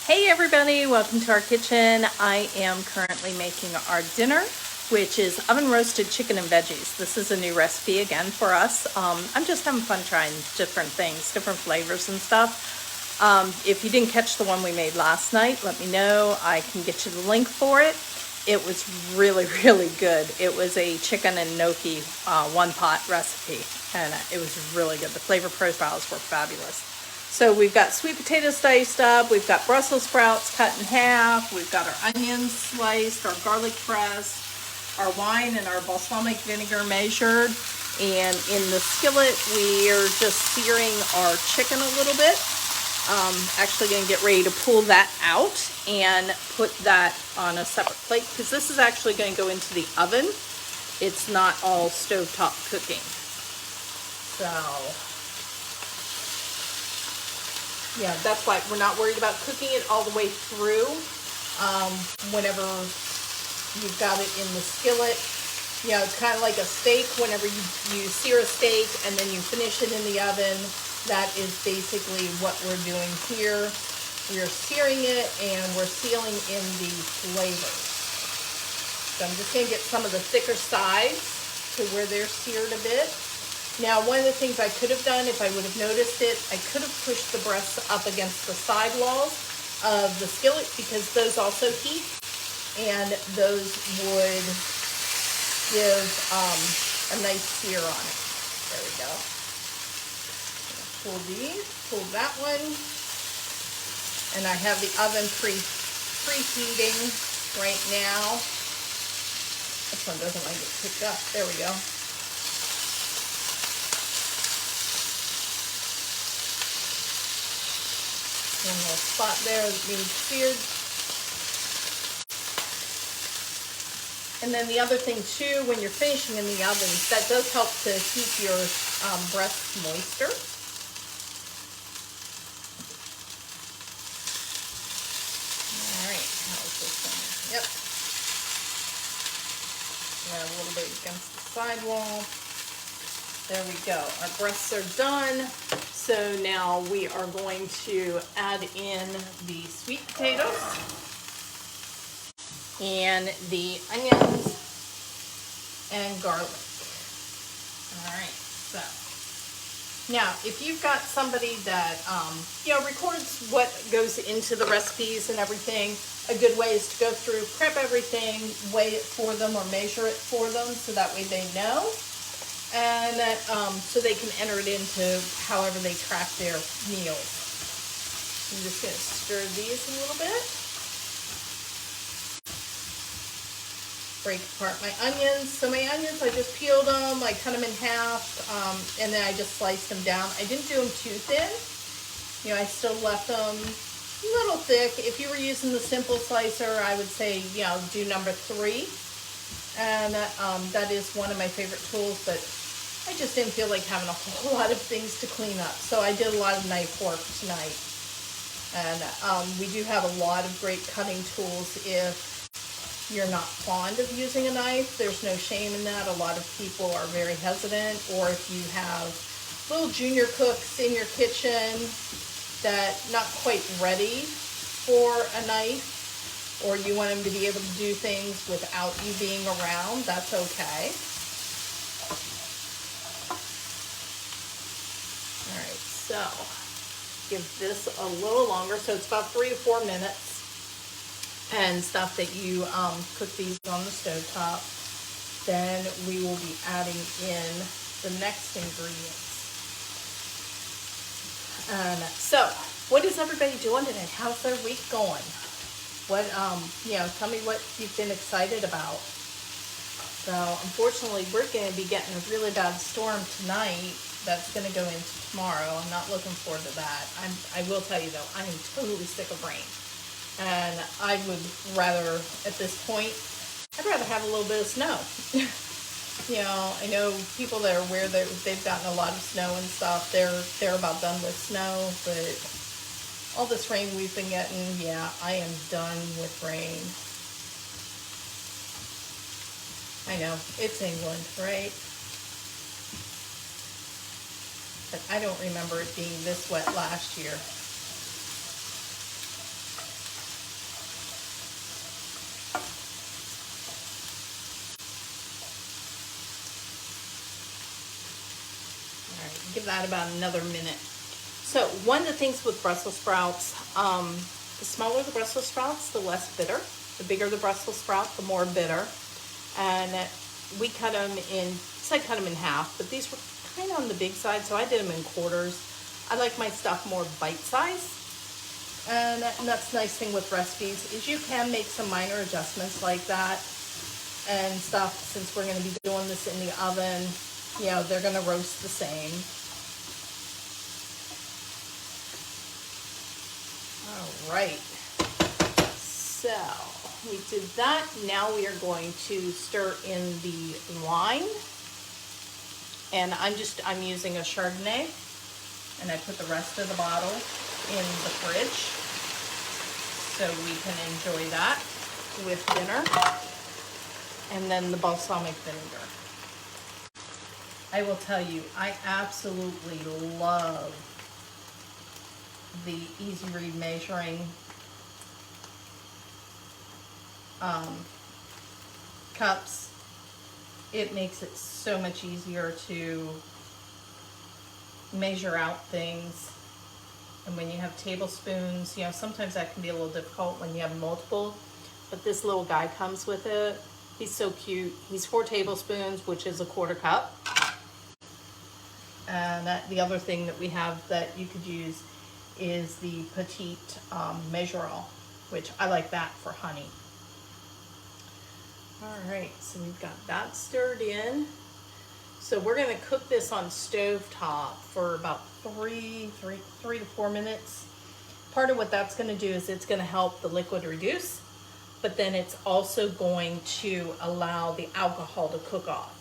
Hey everybody, welcome to our kitchen. I am currently making our dinner, which is oven roasted chicken and veggies. This is a new recipe again for us. I'm just having fun trying different things, different flavors and stuff. If you didn't catch the one we made last night, let me know. I can get you the link for it. It was really, really good. It was a chicken and gnocchi one pot recipe, and it was really good. The flavor profiles were fabulous. So we've got sweet potatoes diced up, we've got Brussels sprouts cut in half, we've got our onions sliced, our garlic pressed, our wine and our balsamic vinegar measured, and in the skillet we are just searing our chicken a little bit. Actually going to get ready to pull that out and put that on a separate plate because this is actually going to go into the oven. It's not all stovetop cooking. So yeah, that's why we're not worried about cooking it all the way through. Whenever you've got it in the skillet, you know, it's kind of like a steak. Whenever you sear a steak and then you finish it in the oven, that is basically what we're doing here. We're searing it and we're sealing in the flavors. So I'm just going to get some of the thicker sides to where they're seared a bit. Now, one of the things I could have done, if I would have noticed it, I could have pushed the breasts up against the side walls of the skillet because those also heat, and those would give a nice sear on it. There we go. Pull these, pull that one, and I have the oven preheating right now. This one doesn't like it picked up. There we go. One little spot there that needs seared. And then the other thing too, when you're finishing in the oven, that does help to keep your breasts moister. All right, how's this one? Yep. Got a little bit against the sidewall. There we go. Our breasts are done. So now we are going to add in the sweet potatoes and the onions and garlic. All right, so now if you've got somebody that records what goes into the recipes and everything, a good way is to go through, prep everything, weigh it for them or measure it for them so that way they know. And so they can enter it into however they track their meals. I'm just going to stir these a little bit. Break apart my onions. So my onions, I just peeled them, I cut them in half, and then I just sliced them down. I didn't do them too thin. You know, I still left them a little thick. If you were using the simple slicer, I would say, you know, do number 3. And that is one of my favorite tools, but I just didn't feel like having a whole lot of things to clean up. So I did a lot of knife work tonight. And we do have a lot of great cutting tools if you're not fond of using a knife. There's no shame in that. A lot of people are very hesitant. Or if you have little junior cooks in your kitchen that not quite ready for a knife, or you want them to be able to do things without you being around, that's okay. All right, so give this a little longer. So it's about 3 to 4 minutes and stuff that you cook these on the stovetop. Then we will be adding in the next ingredients. And so what is everybody doing today? How's their week going? What, tell me what you've been excited about. So, unfortunately, we're going to be getting a really bad storm tonight that's going to go into tomorrow. I'm not looking forward to that. I will tell you, though, I am totally sick of rain. And I would rather, at this point, I'd rather have a little bit of snow. You know, I know people that are aware that they've gotten a lot of snow and stuff. They're about done with snow, but all this rain we've been getting, yeah, I am done with rain. I know, it's England, right? But I don't remember it being this wet last year. All right, give that about another minute. So one of the things with Brussels sprouts, the smaller the Brussels sprouts, the less bitter. The bigger the Brussels sprout, the more bitter. And we cut them in, so I cut them in half, but these were kind of on the big side, so I did them in quarters. I like my stuff more bite-sized. And that's the nice thing with recipes, is you can make some minor adjustments like that and stuff. Since we're going to be doing this in the oven, you know, they're going to roast the same. All right, so we did that. Now we are going to stir in the wine, and I'm using a Chardonnay, and I put the rest of the bottle in the fridge so we can enjoy that with dinner. And then the balsamic vinegar. I will tell you, I absolutely love the easy read measuring cups. It makes it so much easier to measure out things. And when you have tablespoons, you know, sometimes that can be a little difficult when you have multiple, but this little guy comes with it. He's so cute. He's 4 tablespoons, which is a 1/4 cup. And the other thing that we have that you could use is the petite measure-all, which I like that for honey. All right, so we've got that stirred in. So we're going to cook this on stovetop for about 3 to 4 minutes. Part of what that's going to do is it's going to help the liquid reduce, but then it's also going to allow the alcohol to cook off.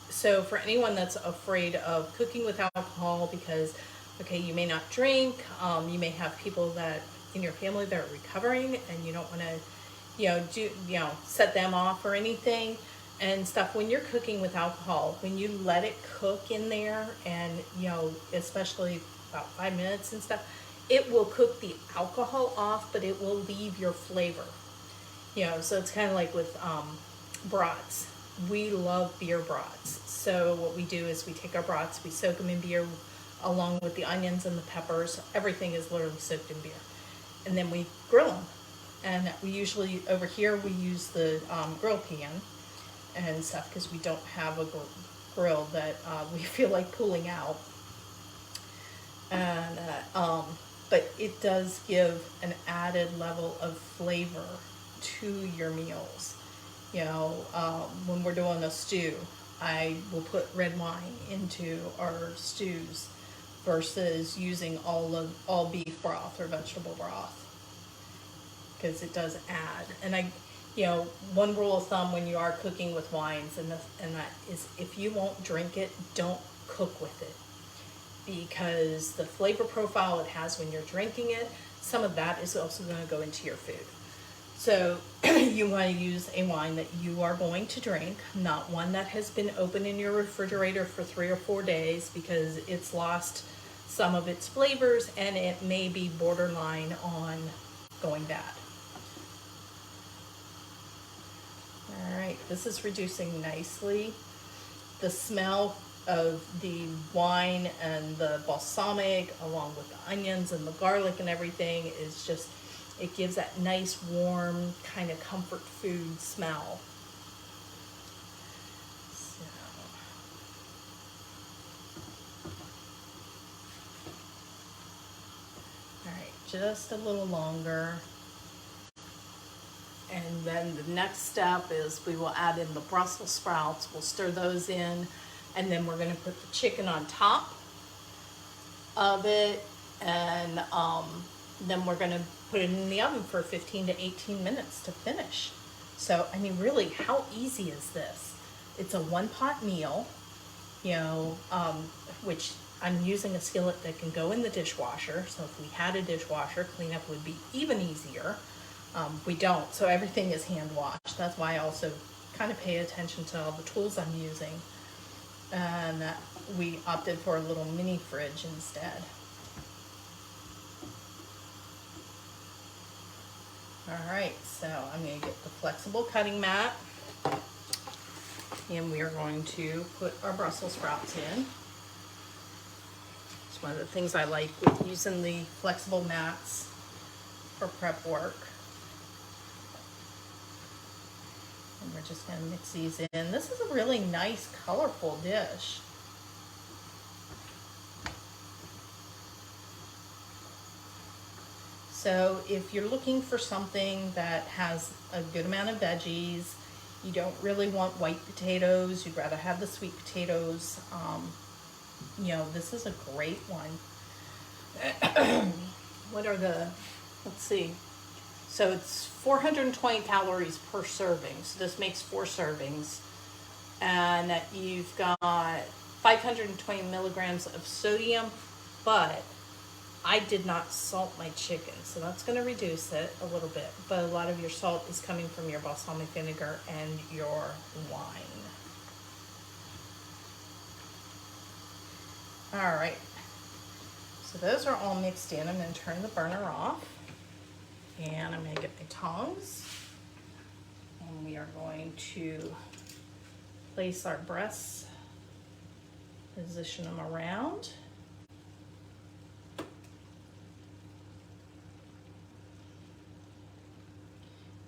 So for anyone that's afraid of cooking with alcohol because, okay, you may not drink, you may have people that in your family that are recovering and you don't want to, set them off or anything and stuff. When you're cooking with alcohol, when you let it cook in there and, especially about 5 minutes and stuff, it will cook the alcohol off, but it will leave your flavor. So it's kind of like with brats. We love beer brats. So what we do is we take our brats, we soak them in beer along with the onions and the peppers. Everything is literally soaked in beer. And then we grill them. And we usually, over here, we use the grill pan and stuff because we don't have a grill that we feel like pulling out. And but it does give an added level of flavor to your meals. When we're doing a stew, I will put red wine into our stews versus using all beef broth or vegetable broth, because it does add. And one rule of thumb when you are cooking with wines and that is, if you won't drink it, don't cook with it, because the flavor profile it has when you're drinking it, some of that is also going to go into your food. So you want to use a wine that you are going to drink, not one that has been open in your refrigerator for 3 or 4 days, because it's lost some of its flavors and it may be borderline on going bad. All right, this is reducing nicely. The smell of the wine and the balsamic along with the onions and the garlic and everything is just, it gives that nice warm kind of comfort food smell. So, all right, just a little longer. And then the next step is we will add in the Brussels sprouts. We'll stir those in, and then we're going to put the chicken on top of it, and then we're going to put it in the oven for 15 to 18 minutes to finish. So, I mean, really, how easy is this? It's a 1-pot meal, which I'm using a skillet that can go in the dishwasher. So if we had a dishwasher, cleanup would be even easier. We don't, so everything is hand washed. That's why I also kind of pay attention to all the tools I'm using. And we opted for a little mini fridge instead. All right, so I'm going to get the flexible cutting mat, and we are going to put our Brussels sprouts in. It's one of the things I like with using the flexible mats for prep work. And we're just gonna mix these in. This is a really nice, colorful dish. So if you're looking for something that has a good amount of veggies, you don't really want white potatoes, you'd rather have the sweet potatoes, you know, this is a great one. What are the, let's see. So it's 420 calories per serving. So this makes 4 servings. And you've got 520 milligrams of sodium, but I did not salt my chicken, so that's going to reduce it a little bit. But a lot of your salt is coming from your balsamic vinegar and your wine. All right, so those are all mixed in. I'm going to turn the burner off, and I'm going to get my tongs, and we are going to place our breasts, position them around.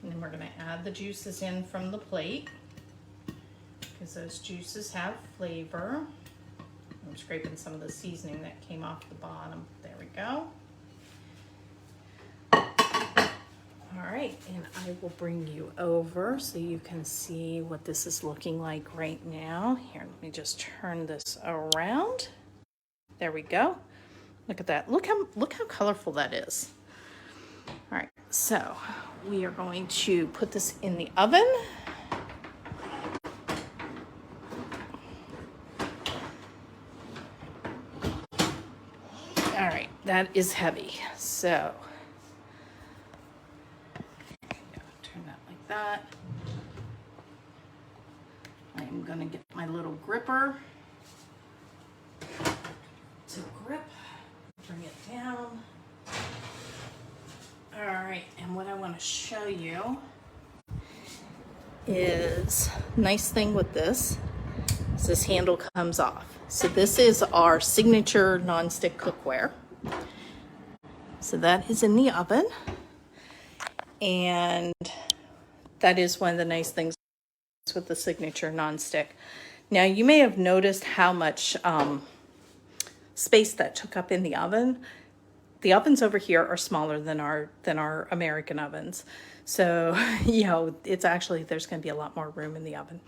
And then we're going to add the juices in from the plate because those juices have flavor. I'm scraping some of the seasoning that came off the bottom. There we go. All right, and I will bring you over so you can see what this is looking like right now. Here, let me just turn this around. There we go. Look at that. Look how colorful that is. All right, so we are going to put this in the oven. All right, that is heavy. So turn that like that. I am gonna get my little gripper to grip, bring it down. All right, and what I want to show you is, nice thing with this is this handle comes off. So this is our signature nonstick cookware. So that is in the oven, and that is one of the nice things with the signature nonstick. Now you may have noticed how much space that took up in the oven. The ovens over here are smaller than our American ovens. So, you know, it's actually, there's going to be a lot more room in the oven.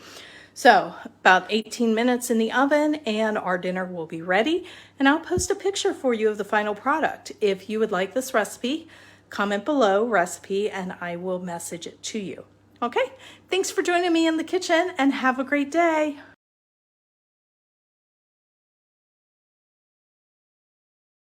So about 18 minutes in the oven and our dinner will be ready. And I'll post a picture for you of the final product. If you would like this recipe, comment below recipe and I will message it to you. Okay, thanks for joining me in the kitchen and have a great day.